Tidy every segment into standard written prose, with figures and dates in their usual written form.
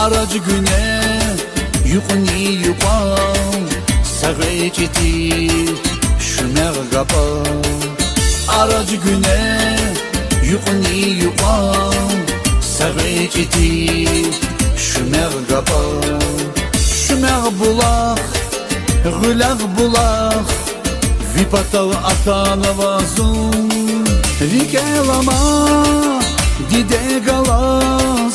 aracı güne yuqni yuqam Sağıcıdi şümer qapa Aracı güne yuqni yuqam Sağıcıdi şümer qapa Şümer bulaq Gülaq bulaq Vipatav atana vazun Vikelama Dide galas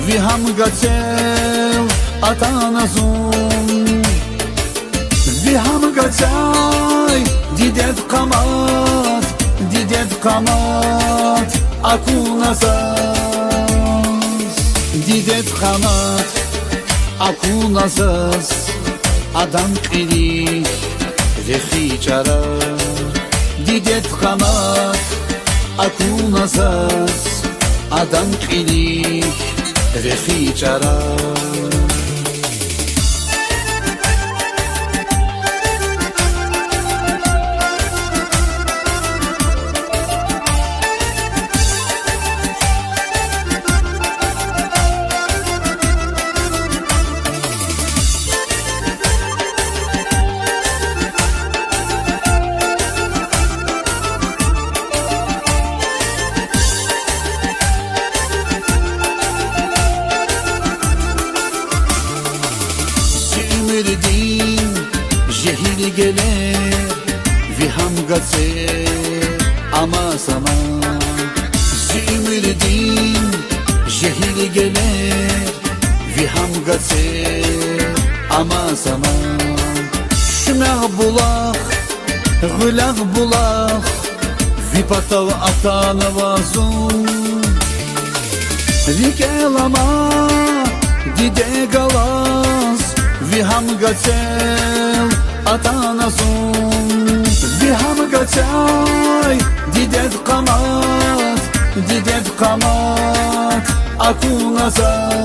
Viham gatsel Atana zun Viham gatsay Didet kamat Didet kamat Akunazas Didet kamat Akunazas Adam qilik Rexicara Didet kamat Akunazas Adam qilik Rexicara Din jehil gelir Viham gatser ama zaman Zümürdin jehil gelir Viham gatser ama zaman Şümer bulaq Gülaq bulaq Vipatav atana vazun Vikelama Dide galas Viham gatsel Atana zun Viham gatsay Didet kamat Didet kamat Akunazas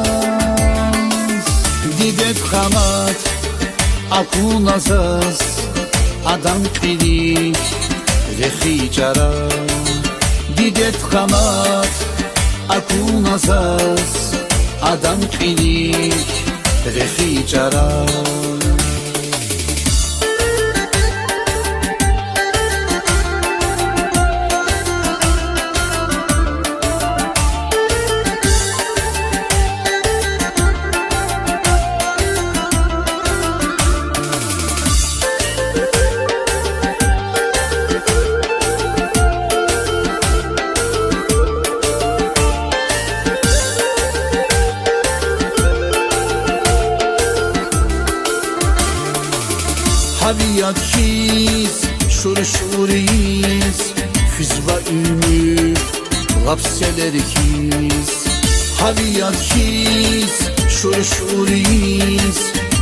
Didet kamat Akunazas Adam qilik Rexicara Didet kamat Akunazas Adam qilik Rexicara Haviyat his, şur-şuriz Füz ve ümit, lapseler his Haviyat his, şur-şuriz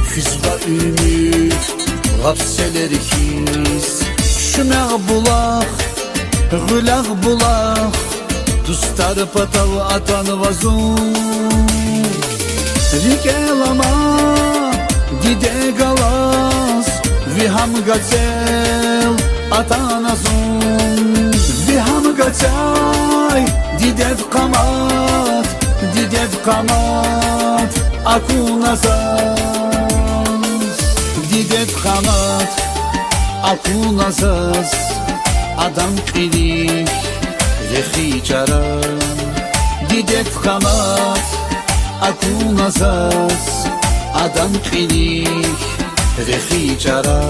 Füz ve ümit, lapseler his Şümer bulaq, gülaq bulaq Dustar patav atan vazun Rikelama, dide galas Viham gatsel Atana zun Viham gatsay Didet kamat Didet kamat Akunazas Didet kamat Akunazas Adam qilik Rexicara Didet kamat Akunazas Adam qilik Rexicara